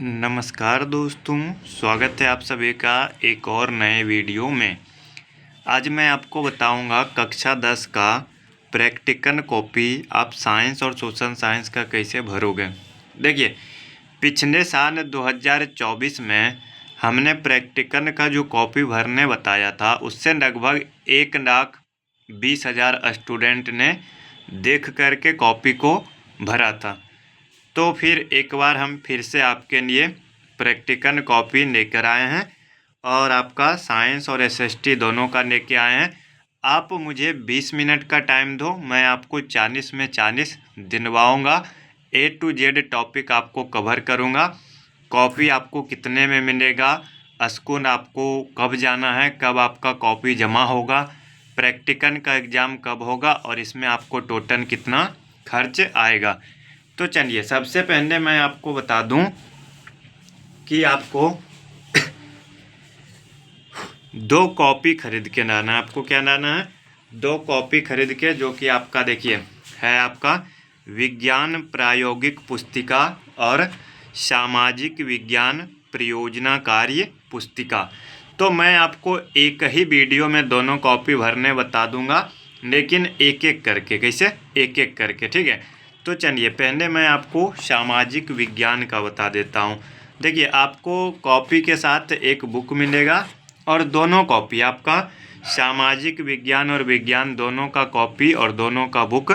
नमस्कार दोस्तों, स्वागत है आप सभी का एक और नए वीडियो में। आज मैं आपको बताऊंगा कक्षा 10 का प्रैक्टिकल कॉपी आप साइंस और सोशल साइंस का कैसे भरोगे। देखिए, पिछले साल 2024 में हमने प्रैक्टिकल का जो कॉपी भरने बताया था उससे लगभग 1,20,000 स्टूडेंट ने देख करके कॉपी को भरा था। तो फिर एक बार हम फिर से आपके लिए प्रैक्टिकल कॉपी लेकर आए हैं और आपका साइंस और एसएसटी दोनों का लेके आए हैं। आप मुझे 20 मिनट का टाइम दो, मैं आपको 40 में 40 दिलवाऊँगा। A to Z टॉपिक आपको कवर करूँगा। कॉपी आपको कितने में मिलेगा, स्कूल आपको कब जाना है, कब आपका कॉपी जमा होगा, प्रैक्टिकल का एग्ज़ाम कब होगा और इसमें आपको टोटल कितना खर्च आएगा। तो चलिए, सबसे पहले मैं आपको बता दूं कि आपको 2 कॉपी खरीद के लाना है। आपको क्या लाना है? 2 कॉपी खरीद के, जो कि आपका देखिए है आपका विज्ञान प्रायोगिक पुस्तिका और सामाजिक विज्ञान परियोजना कार्य पुस्तिका। तो मैं आपको एक ही वीडियो में दोनों कॉपी भरने बता दूंगा, लेकिन एक एक करके। कैसे? एक एक करके, ठीक है। तो चलिए, पहले मैं आपको सामाजिक विज्ञान का बता देता हूँ। देखिए, आपको कॉपी के साथ एक बुक मिलेगा और दोनों कॉपी आपका सामाजिक विज्ञान और विज्ञान दोनों का कॉपी और दोनों का बुक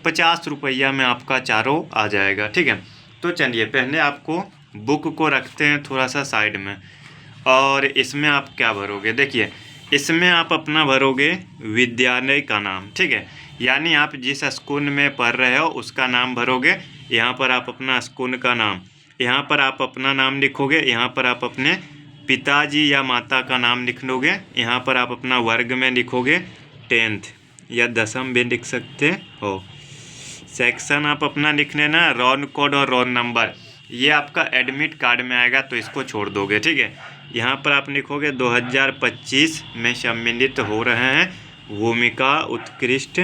50 रुपया में आपका चारों आ जाएगा, ठीक है। तो चलिए, पहले आपको बुक को रखते हैं थोड़ा सा साइड में। और इसमें आप क्या भरोगे? देखिए, इसमें आप अपना भरोगे विद्यालय का नाम, ठीक है। यानी आप जिस स्कूल में पढ़ रहे हो उसका नाम भरोगे। यहाँ पर आप अपना स्कूल का नाम, यहाँ पर आप अपना नाम लिखोगे, यहाँ पर आप अपने पिताजी या माता का नाम लिख लोगे, यहाँ पर आप अपना वर्ग में लिखोगे 10th या 10वीं भी लिख सकते हो। सेक्शन आप अपना लिख लेना, रोल कोड और रोल नंबर ये आपका एडमिट कार्ड में आएगा, तो इसको छोड़ दोगे, ठीक है। यहाँ पर आप लिखोगे 2025 में सम्मिलित हो रहे हैं, भूमिका उत्कृष्ट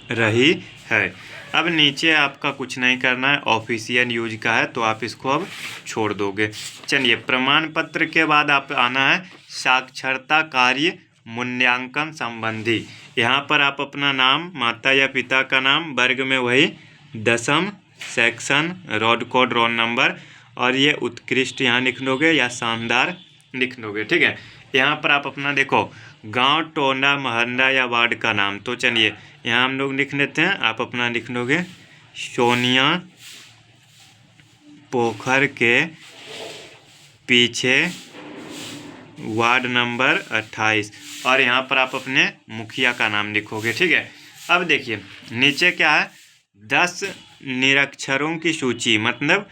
रही है। अब नीचे आपका कुछ नहीं करना है, ऑफिशियल यूज का है तो आप इसको अब छोड़ दोगे। चलिए, प्रमाण पत्र के बाद आप आना है साक्षरता कार्य मूल्यांकन संबंधी। यहाँ पर आप अपना नाम, माता या पिता का नाम, वर्ग में वही 10वीं, section, roll code, roll number और ये उत्कृष्ट यहाँ लिख लोगे या शानदार लिख लोगे, ठीक है। यहाँ पर आप अपना देखो गांव, टोला, मोहल्ला या वार्ड का नाम। तो चलिए, यहाँ हम लोग लिख लेते हैं, आप अपना लिख लोगे सोनिया पोखर के पीछे वार्ड नंबर 28 और यहाँ पर आप अपने मुखिया का नाम लिखोगे, ठीक है। अब देखिए, नीचे क्या है, 10 निरक्षरों की सूची, मतलब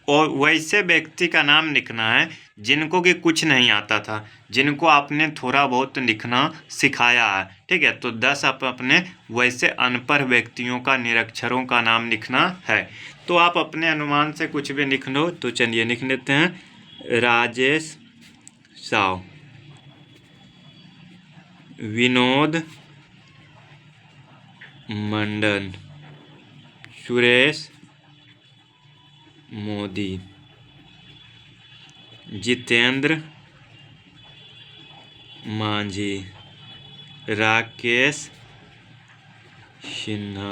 और वैसे व्यक्ति का नाम लिखना है जिनको कि कुछ नहीं आता था, जिनको आपने थोड़ा बहुत लिखना सिखाया है, ठीक है। तो 10 आप अपने वैसे अनपढ़ व्यक्तियों का, निरक्षरों का नाम लिखना है। तो आप अपने अनुमान से कुछ भी लिख लो। तो चलिए, लिख लेते हैं राजेश साव, विनोद मंडल, सुरेश मोदी, जितेंद्र मांझी, राकेश सिन्हा,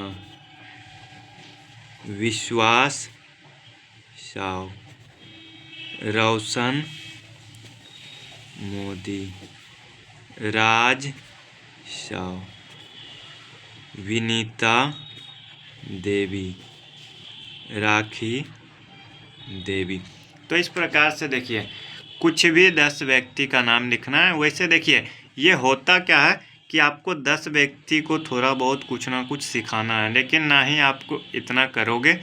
विश्वास साव, रोशन मोदी, राज साव, विनीता देवी, राखी देवी। तो इस प्रकार से देखिए, कुछ भी 10 व्यक्ति का नाम लिखना है। वैसे देखिए, ये होता क्या है कि आपको 10 व्यक्ति को थोड़ा बहुत कुछ ना कुछ सिखाना है, लेकिन ना ही आपको इतना करोगे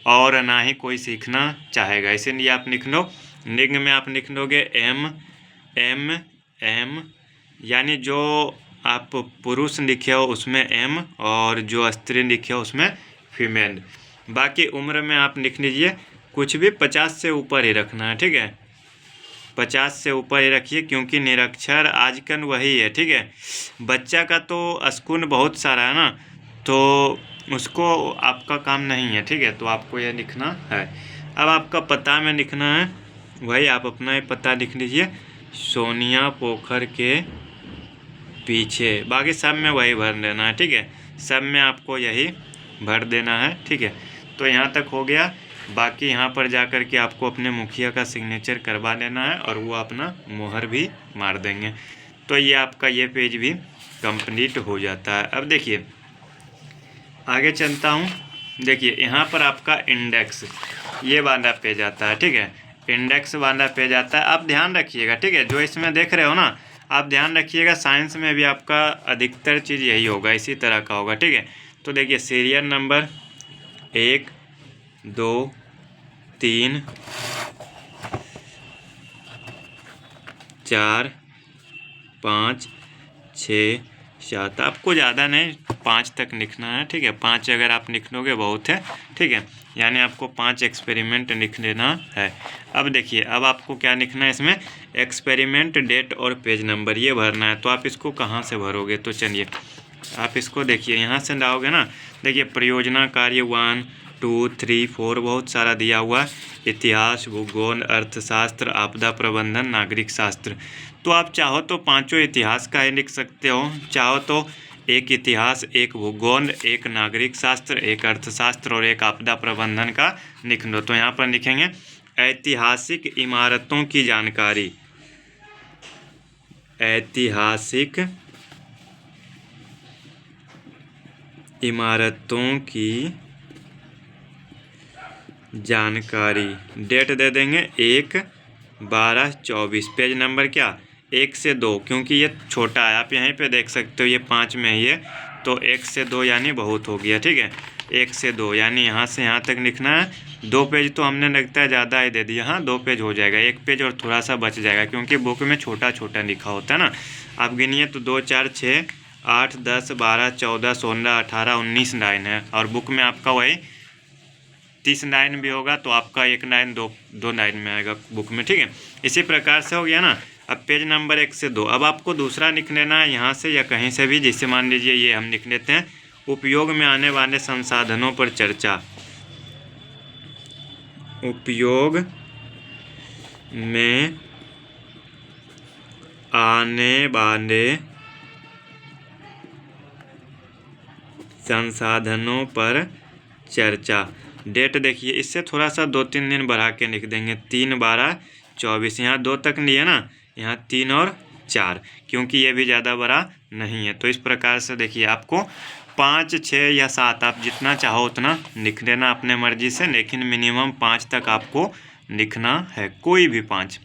और ना ही कोई सीखना चाहेगा। इसीलिए आप लिख लो, लिंग में आप लिख लोगे एम एम एम, यानी जो आप पुरुष लिखे हो उसमें एम और जो स्त्री लिखे हो उसमें फीमेल। बाकी उम्र में आप लिख लीजिए कुछ भी 50 से ऊपर ही रखना है, ठीक है। 50 से ऊपर ही रखिए, क्योंकि निरक्षर आजकल वही है, ठीक है। बच्चा का तो स्कूल बहुत सारा है ना, तो उसको आपका काम नहीं है, ठीक है। तो आपको यह लिखना है। अब आपका पता में लिखना है वही, आप अपना पता लिख लीजिए, सोनिया पोखर के पीछे। बाकी सब में वही भर देना है, ठीक है, सब में आपको यही भर देना है, ठीक है। तो यहाँ तक हो गया। बाकी यहाँ पर जा कर के आपको अपने मुखिया का सिग्नेचर करवा लेना है और वो अपना मोहर भी मार देंगे। तो ये आपका ये पेज भी कंप्लीट हो जाता है। अब देखिए आगे चलता हूँ। देखिए यहाँ पर आपका इंडेक्स ये वाला पेज आता है, ठीक है, इंडेक्स वाला पेज आता है। आप ध्यान रखिएगा, ठीक है, जो इसमें देख रहे हो ना, आप ध्यान रखिएगा, साइंस में भी आपका अधिकतर चीज़ यही होगा, इसी तरह का होगा, ठीक है। तो देखिए सीरियल नंबर 1 2 3 4 5 6 7, आपको ज़्यादा नहीं 5 तक लिखना है, ठीक है। 5 अगर आप लिख लोगे बहुत है, ठीक है, यानी आपको 5 एक्सपेरिमेंट लिख लेना है। अब देखिए अब आपको क्या लिखना है इसमें, एक्सपेरिमेंट डेट और पेज नंबर ये भरना है। तो आप इसको कहाँ से भरोगे, तो चलिए आप इसको देखिए यहाँ से लाओगे ना। देखिए परियोजना कार्य 1 2 3 4 बहुत सारा दिया हुआ, इतिहास, भूगोल, अर्थशास्त्र, आपदा प्रबंधन, नागरिक शास्त्र। तो आप चाहो तो पांचों इतिहास का ही लिख सकते हो, चाहो तो एक इतिहास, एक भूगोल, एक नागरिक शास्त्र, एक अर्थशास्त्र और एक आपदा प्रबंधन का लिख लो। तो यहाँ पर लिखेंगे ऐतिहासिक इमारतों की जानकारी, ऐतिहासिक इमारतों की जानकारी, डेट दे देंगे 1/12/24, पेज नंबर क्या 1 से 2, क्योंकि ये छोटा है, आप यहीं पे देख सकते हो ये 5 में ही है, तो 1 से 2 यानी बहुत हो गया, ठीक है, 1 से 2 यानी यहाँ से यहाँ तक लिखना है। 2 पेज तो हमने लगता है ज़्यादा ही दे दिया, हाँ 2 पेज हो जाएगा, 1 पेज और थोड़ा सा बच जाएगा, क्योंकि बुक में छोटा छोटा लिखा होता है ना। आप गिनिए तो 2 4 6 8 10 12 14 16 18 19 लाइन है, और बुक में आपका वही 30 लाइन भी होगा, तो आपका 1 लाइन 2 लाइन में आएगा बुक में, ठीक है। इसी प्रकार से हो गया ना। अब पेज नंबर 1 से 2, अब आपको दूसरा लिख लेना है यहाँ से या कहीं से भी, जिससे मान लीजिए ये हम लिख लेते हैं, उपयोग में आने वाले संसाधनों पर चर्चा, उपयोग में आने वाले संसाधनों पर चर्चा। डेट देखिए इससे थोड़ा सा 2-3 दिन बढ़ा के लिख देंगे, 3/12/24, यहाँ 2 तक लिए ना, यहाँ 3 और 4, क्योंकि ये भी ज़्यादा बड़ा नहीं है। तो इस प्रकार से देखिए आपको 5 6 या 7 आप जितना चाहो उतना लिख लेना अपने मर्जी से, लेकिन मिनिमम 5 तक आपको लिखना है, कोई भी 5।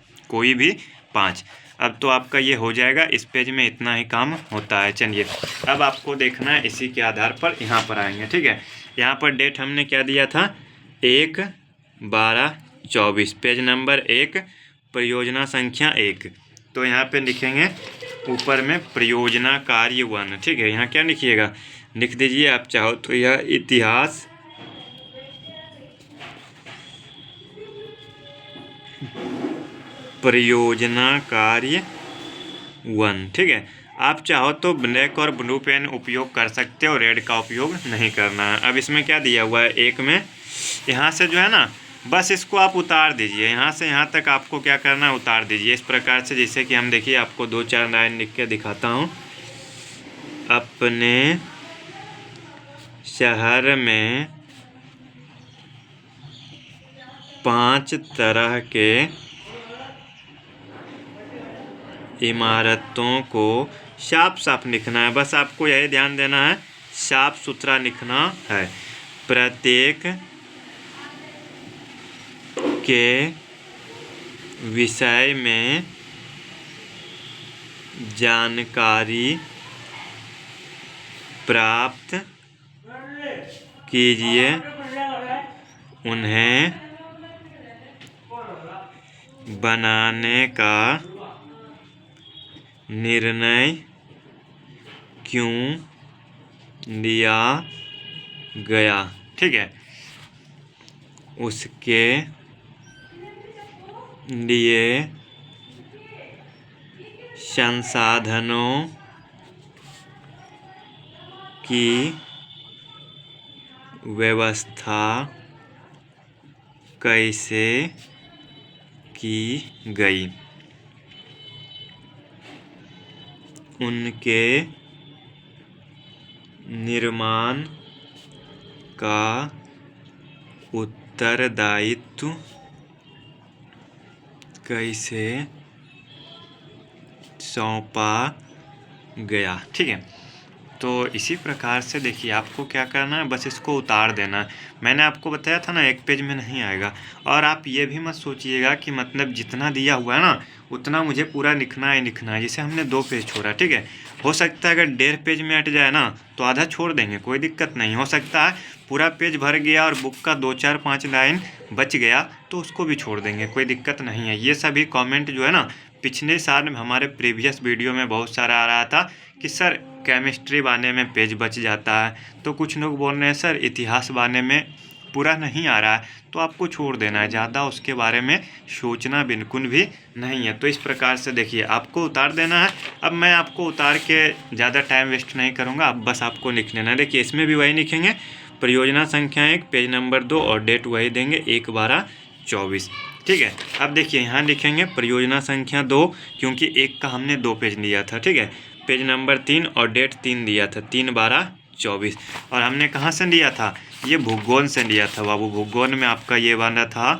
अब तो आपका ये हो जाएगा, इस पेज में इतना ही काम होता है। चलिए अब आपको देखना है, इसी के आधार पर यहाँ पर आएंगे, ठीक है। यहाँ पर डेट हमने क्या दिया था 1/12/24, पेज नंबर 1, परियोजना संख्या 1। तो यहाँ पे लिखेंगे ऊपर में परियोजना कार्य 1, ठीक है। यहाँ क्या लिखिएगा, लिख दीजिए आप चाहो तो यह इतिहास, परियोजना कार्य 1, ठीक है। आप चाहो तो ब्लैक और ब्लू पेन उपयोग कर सकते हो, रेड का उपयोग नहीं करना है। अब इसमें क्या दिया हुआ है, एक में यहाँ से जो है ना, बस इसको आप उतार दीजिए, यहाँ से यहाँ तक आपको क्या करना है, उतार दीजिए इस प्रकार से, जैसे कि हम देखिए आपको 2-4 लाइन लिख के दिखाता हूँ। अपने शहर में 5 तरह के इमारतों को साफ साफ लिखना है, बस आपको यही ध्यान देना है, साफ सुथरा लिखना है। प्रत्येक के विषय में जानकारी प्राप्त कीजिए, उन्हें बनाने का निर्णय क्यों लिया गया, ठीक है, उसके लिए संसाधनों की व्यवस्था कैसे की गई, उनके निर्माण का उत्तरदायित्व कैसे सौंपा गया। ठीक है, तो इसी प्रकार से देखिए आपको क्या करना है, बस इसको उतार देना है। मैंने आपको बताया था ना, एक पेज में नहीं आएगा। और आप ये भी मत सोचिएगा कि मतलब जितना दिया हुआ है ना उतना मुझे पूरा लिखना है जैसे हमने 2 पेज छोड़ा। ठीक है, हो सकता है अगर 1.5 पेज में अट जाए ना तो आधा छोड़ देंगे, कोई दिक्कत नहीं। हो सकता है पूरा पेज भर गया और बुक का 2, 4, 5 लाइन बच गया तो उसको भी छोड़ देंगे, कोई दिक्कत नहीं है। ये सभी कमेंट जो है ना पिछले साल हमारे प्रीवियस वीडियो में बहुत सारा आ रहा था कि सर केमिस्ट्री बाने में पेज बच जाता है, तो कुछ लोग बोल रहे हैं सर इतिहास बाने में पूरा नहीं आ रहा है, तो आपको छोड़ देना है, ज़्यादा उसके बारे में सोचना बिल्कुल भी नहीं है। तो इस प्रकार से देखिए आपको उतार देना है। अब मैं आपको उतार के ज़्यादा टाइम वेस्ट नहीं करूँगा, अब बस आपको लिख लेना है। देखिए इसमें भी वही लिखेंगे, परियोजना संख्या 1 पेज नंबर 2 और डेट वही देंगे 1/12/24। ठीक है, अब देखिए यहाँ लिखेंगे परियोजना संख्या 2, क्योंकि 1 का हमने 2 पेज लिया था। ठीक है, पेज नंबर 3 और डेट 3 दिया था 3/12/24। और हमने कहाँ से लिया था, ये भूगोल से लिया था बाबू। भूगोल में आपका ये वाला था,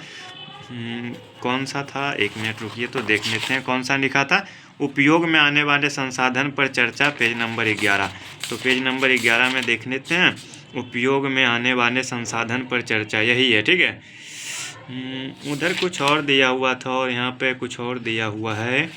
कौन सा था, 1 मिनट रुकिए तो देख लेते हैं कौन सा लिखा था। उपयोग में आने वाले संसाधन पर चर्चा, पेज नंबर 11। तो पेज नंबर 11 में देख लेते हैं, उपयोग में आने वाले संसाधन पर चर्चा, यही है। ठीक है, उधर कुछ और दिया हुआ था और यहाँ पे कुछ और दिया हुआ है,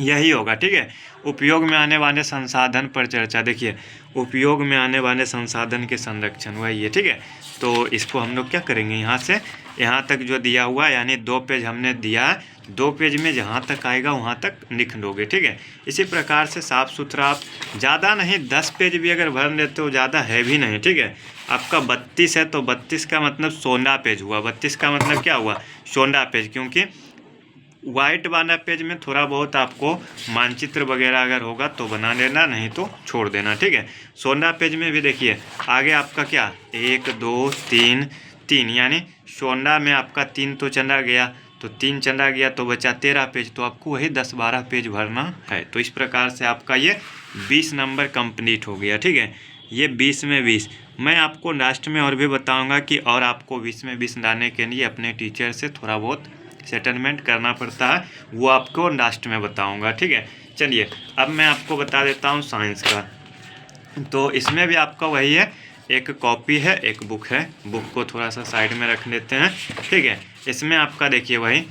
यही होगा। ठीक है, उपयोग में आने वाले संसाधन पर चर्चा। देखिए उपयोग में आने वाले संसाधन के संरक्षण, वही है। ठीक है, तो इसको हम लोग क्या करेंगे, यहाँ से यहाँ तक जो दिया हुआ, यानी 2 पेज हमने दिया है, 2 पेज में जहाँ तक आएगा वहाँ तक लिख लोगे। ठीक है, इसी प्रकार से साफ सुथरा, आप ज़्यादा नहीं 10 पेज भी अगर भर लेते हो, ज़्यादा है भी नहीं। ठीक है, आपका 32 है तो 32 का मतलब 16 पेज हुआ। 32 का मतलब क्या हुआ, 16 पेज, क्योंकि वाइट वाला पेज में थोड़ा बहुत आपको मानचित्र वगैरह अगर होगा तो बना लेना, नहीं तो छोड़ देना। ठीक है, 16 पेज में भी देखिए आगे आपका क्या 1, 2, 3, यानी 16 में आपका 3 तो चला गया, तो 3 चला गया तो बचा 13 पेज, तो आपको वही 10-12 पेज भरना है। तो इस प्रकार से आपका ये 20 नंबर कंप्लीट हो गया। ठीक है, ये 20 में 20। मैं आपको लास्ट में और भी बताऊंगा कि और आपको 20 में 20 लाने के लिए अपने टीचर से थोड़ा बहुत सेटलमेंट करना पड़ता है, वो आपको लास्ट में बताऊंगा। ठीक है, चलिए अब मैं आपको बता देता हूँ साइंस का। तो इसमें भी आपका वही है, एक कॉपी है, एक बुक है। बुक को थोड़ा सा साइड में रख लेते हैं। ठीक है, इसमें आपका देखिए वही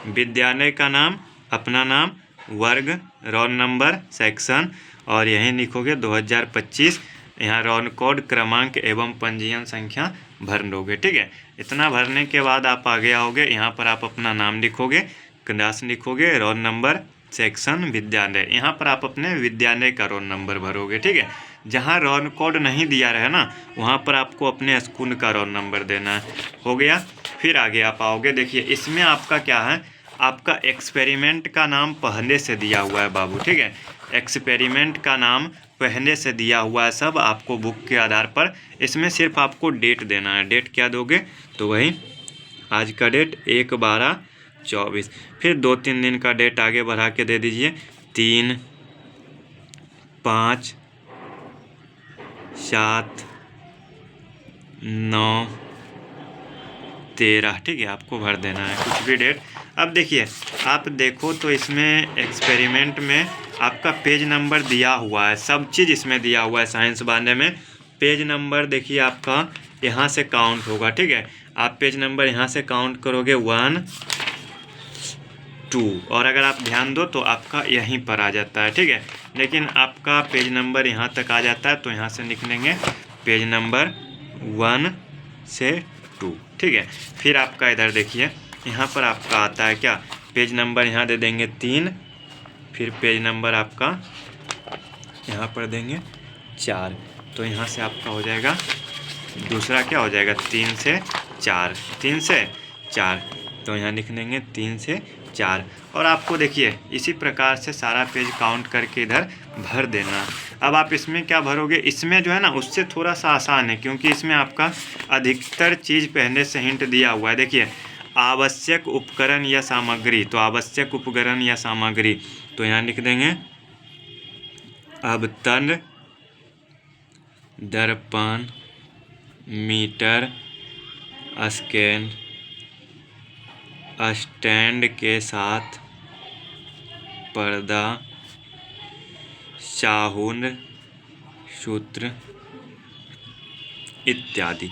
विद्यालय का नाम, अपना नाम, वर्ग, रोल नंबर, सेक्शन, और यहीं लिखोगे 2025। यहाँ रोल कोड, क्रमांक एवं पंजीयन संख्या भर लोगे। ठीक है, इतना भरने के बाद आप आगे आओगे, यहाँ पर आप अपना नाम लिखोगे, क्लास लिखोगे, रोल नंबर, सेक्शन, विद्यालय। यहाँ पर आप अपने विद्यालय का रोल नंबर भरोगे। ठीक है, जहाँ रोल कोड नहीं दिया रहे ना वहाँ पर आपको अपने स्कूल का रोल नंबर देना है। हो गया, फिर आगे आप आओगे। देखिए इसमें आपका क्या है, आपका एक्सपेरिमेंट का नाम पहले से दिया हुआ है बाबू। ठीक है, एक्सपेरिमेंट का नाम पहले से दिया हुआ है सब आपको बुक के आधार पर। इसमें सिर्फ आपको डेट देना है। डेट क्या दोगे, तो वही आज का डेट 1/12/24। फिर 2-3 दिन का डेट आगे बढ़ा के दे दीजिए, 3, 5, 7, 9, 13। ठीक है, आपको भर देना है कुछ भी डेट। अब देखिए आप देखो तो इसमें एक्सपेरिमेंट में आपका पेज नंबर दिया हुआ है, सब चीज़ इसमें दिया हुआ है। साइंस वाले में पेज नंबर देखिए आपका यहाँ से काउंट होगा। ठीक है, आप पेज नंबर यहाँ से काउंट करोगे 1, 2, और अगर आप ध्यान दो तो आपका यहीं पर आ जाता है। ठीक है, लेकिन आपका पेज नंबर यहाँ तक आ जाता है तो यहाँ से लिख लेंगे पेज नंबर 1 से 2। ठीक है, फिर आपका इधर देखिए यहाँ पर आपका आता है क्या, पेज नंबर यहाँ दे देंगे 3, फिर पेज नंबर आपका यहाँ पर देंगे 4। तो यहाँ से आपका हो जाएगा दूसरा क्या हो जाएगा 3 से 4, 3 से 4, तो यहाँ लिख लेंगे 3 से 4। और आपको देखिए इसी प्रकार से सारा पेज काउंट करके इधर भर देना। अब आप इसमें क्या भरोगे, इसमें जो है ना उससे थोड़ा सा आसान है, क्योंकि इसमें आपका अधिकतर चीज़ पहले से हिंट दिया हुआ है। देखिए, आवश्यक उपकरण या सामग्री, तो आवश्यक उपकरण या सामग्री तो यहाँ लिख देंगे अवतल दर्पण, मीटर, स्कैन, स्टैंड के साथ पर्दा, साहुन, सूत्र इत्यादि।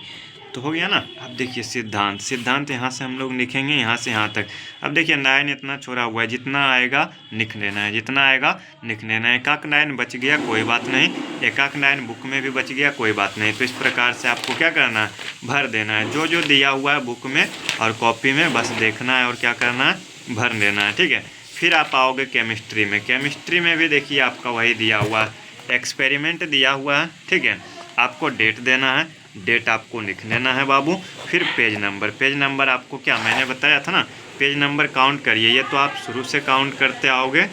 तो हो गया ना। अब देखिए सिद्धांत, सिद्धांत यहाँ से हम लोग लिखेंगे यहाँ से यहाँ तक। अब देखिए लाइन इतना छोड़ा हुआ है, जितना आएगा लिख लेना है, जितना आएगा लिख लेना है। एकाक लाइन बच गया कोई बात नहीं, एकाक लाइन बुक में भी बच गया कोई बात नहीं। तो इस प्रकार से आपको क्या करना है, भर देना है जो जो दिया हुआ है बुक में और कॉपी में, बस देखना है और क्या करना है, भर लेना है। ठीक है, फिर आप आओगे केमिस्ट्री में। केमिस्ट्री में भी देखिए आपका वही दिया हुआ है, एक्सपेरिमेंट दिया हुआ है। ठीक है, आपको डेट देना है, डेट आपको लिख लेना है बाबू। फिर पेज नंबर, पेज नंबर आपको क्या मैंने बताया था ना, पेज नंबर काउंट करिए। ये तो आप शुरू से काउंट करते आओगे,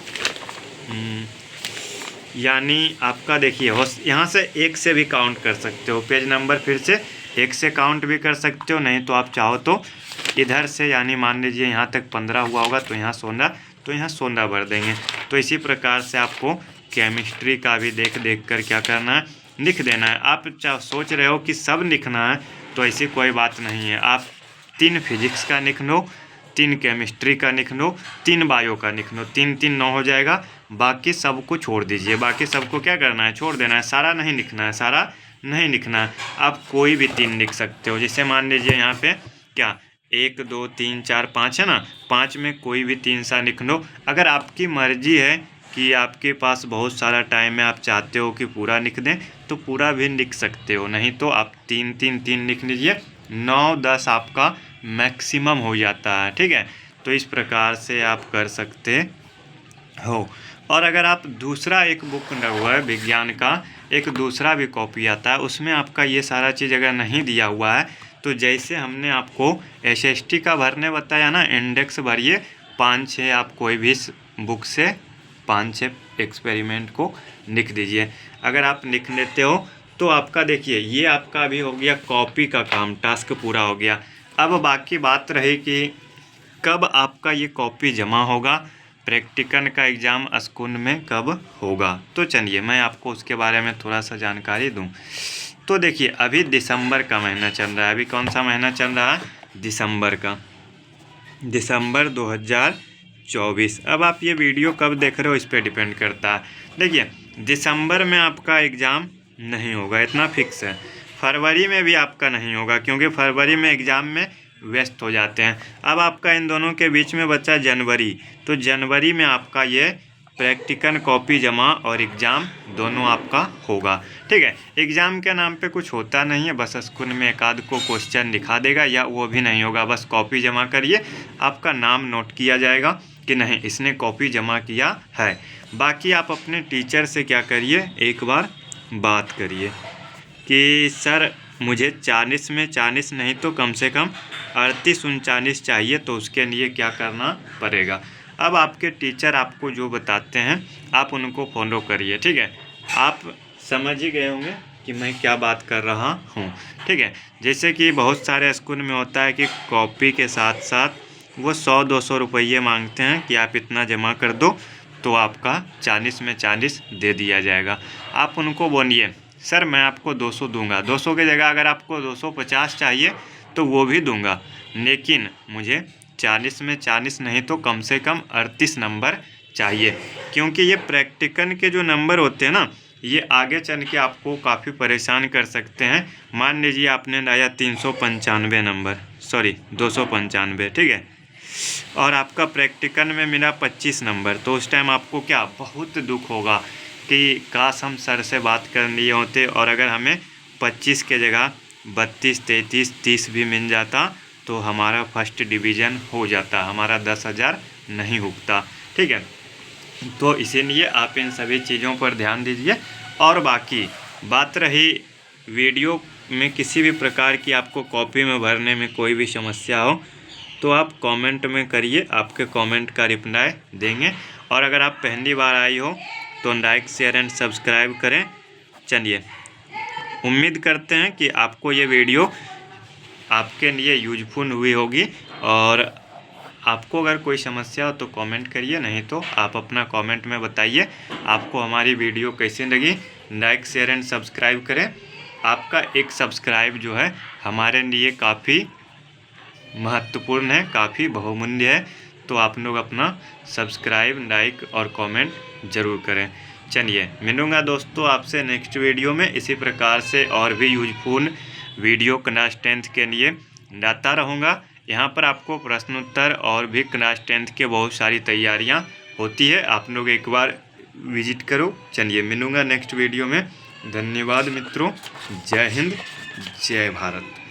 यानी आपका देखिए यहाँ से 1 से भी काउंट कर सकते हो पेज नंबर, फिर से 1 से काउंट भी कर सकते हो, नहीं तो आप चाहो तो इधर से, यानी मान लीजिए यहाँ तक 15 हुआ होगा तो यहाँ 16, तो यहाँ 16 भर देंगे। तो इसी प्रकार से आपको केमिस्ट्री का भी देख देख कर क्या करना है, लिख देना है। आप सोच रहे हो कि सब लिखना है, तो ऐसी कोई बात नहीं है। आप 3 फिजिक्स का लिख लो, 3 केमिस्ट्री का लिख लो, 3 बायो का लिख लो, 3 3 9 हो जाएगा। बाकी सबको छोड़ दीजिए, बाकी सबको क्या करना है, छोड़ देना है। सारा नहीं लिखना है, सारा नहीं लिखना है। आप कोई भी 3 लिख सकते हो। जैसे मान लीजिए यहाँ पे क्या 1 2 3 4 5 है ना, 5 में कोई भी 3 सा लिख लो। अगर आपकी मर्जी है कि आपके पास बहुत सारा टाइम है, आप चाहते हो कि पूरा लिख दें, तो पूरा भी लिख सकते हो, नहीं तो आप 3 3 3 लिख लीजिए। 9 10 आपका मैक्सिमम हो जाता है। ठीक है, तो इस प्रकार से आप कर सकते हो। और अगर आप दूसरा एक बुक हुआ है विज्ञान का, एक दूसरा भी कॉपी आता है, उसमें आपका ये सारा चीज़ अगर नहीं दिया हुआ है, तो जैसे हमने आपको SST का भरने बताया ना, इंडेक्स भरिए 5-6, आप कोई भी बुक से 5-6 एक्सपेरिमेंट को लिख दीजिए। अगर आप लिख लेते हो तो आपका देखिए ये आपका भी हो गया कॉपी का काम, टास्क पूरा हो गया। अब बाकी बात रही कि कब आपका ये कॉपी जमा होगा, प्रैक्टिकल का एग्ज़ाम स्कूल में कब होगा। तो चलिए मैं आपको उसके बारे में थोड़ा सा जानकारी दूं। तो देखिए अभी दिसंबर का महीना चल रहा है। अभी कौन सा महीना चल रहा है, दिसंबर का, दिसंबर 2024। अब आप ये वीडियो कब देख रहे हो इस पर डिपेंड करता है। देखिए दिसंबर में आपका एग्ज़ाम नहीं होगा, इतना फिक्स है। फरवरी में भी आपका नहीं होगा, क्योंकि फरवरी में एग्ज़ाम में व्यस्त हो जाते हैं। अब आपका इन दोनों के बीच में बचा जनवरी, तो जनवरी में आपका ये प्रैक्टिकल कॉपी जमा और एग्ज़ाम दोनों आपका होगा। ठीक है, एग्ज़ाम के नाम पे कुछ होता नहीं है, बस स्कूल में एक आध को क्वेश्चन लिखा देगा, या वो भी नहीं होगा, बस कॉपी जमा करिए, आपका नाम नोट किया जाएगा कि नहीं इसने कॉपी जमा किया है। बाकी आप अपने टीचर से क्या करिए, एक बार बात करिए कि सर मुझे 40 में 40 नहीं तो कम से कम 38-39 चाहिए, तो उसके लिए क्या करना पड़ेगा। अब आपके टीचर आपको जो बताते हैं आप उनको फॉलो करिए। ठीक है, आप समझ ही गए होंगे कि मैं क्या बात कर रहा हूँ। ठीक है, जैसे कि बहुत सारे स्कूल में होता है कि कॉपी के साथ साथ वो 100-200 रुपये मांगते हैं कि आप इतना जमा कर दो, तो आपका 40 में 40 दे दिया जाएगा। आप उनको बोलिए सर मैं आपको 200 दूंगा, 200 की जगह अगर आपको 250 चाहिए तो वो भी दूंगा, लेकिन मुझे 40 में 40 नहीं तो कम से कम 38 नंबर चाहिए। क्योंकि ये प्रैक्टिकल के जो नंबर होते हैं ना, ये आगे चल के आपको काफ़ी परेशान कर सकते हैं। मान लीजिए आपने लाया 395 नंबर, सॉरी 295, ठीक है, और आपका प्रैक्टिकल में मिला 25 नंबर, तो उस टाइम आपको क्या बहुत दुख होगा कि काश हम सर से बात कर लिए होते, और अगर हमें 25 के जगह 32, 33, 30 भी मिल जाता तो हमारा फर्स्ट डिवीज़न हो जाता, हमारा 10,000 नहीं उगता। ठीक है, तो इसीलिए आप इन सभी चीज़ों पर ध्यान दीजिए। और बाकी बात रही वीडियो में किसी भी प्रकार की आपको कॉपी में भरने में कोई भी समस्या हो तो आप कमेंट में करिए, आपके कमेंट का रिप्लाई देंगे। और अगर आप पहली बार आई हो तो लाइक शेयर एंड सब्सक्राइब करें। चलिए, उम्मीद करते हैं कि आपको ये वीडियो आपके लिए यूजफुल हुई होगी। और आपको अगर कोई समस्या हो तो कमेंट करिए, नहीं तो आप अपना कमेंट में बताइए आपको हमारी वीडियो कैसी लगी। लाइक शेयर एंड सब्सक्राइब करें। आपका एक सब्सक्राइब जो है हमारे लिए काफ़ी महत्वपूर्ण है, काफ़ी बहुमूल्य है। तो आप लोग अपना सब्सक्राइब, लाइक और कमेंट ज़रूर करें। चलिए, मिलूँगा दोस्तों आपसे नेक्स्ट वीडियो में। इसी प्रकार से और भी यूजफुल वीडियो क्लास 10th के लिए लाता रहूँगा। यहाँ पर आपको प्रश्नोत्तर और भी क्लास 10th के बहुत सारी तैयारियाँ होती है, आप लोग एक बार विजिट करो। चलिए, मिलूँगा नेक्स्ट वीडियो में। धन्यवाद मित्रों। जय हिंद, जय भारत।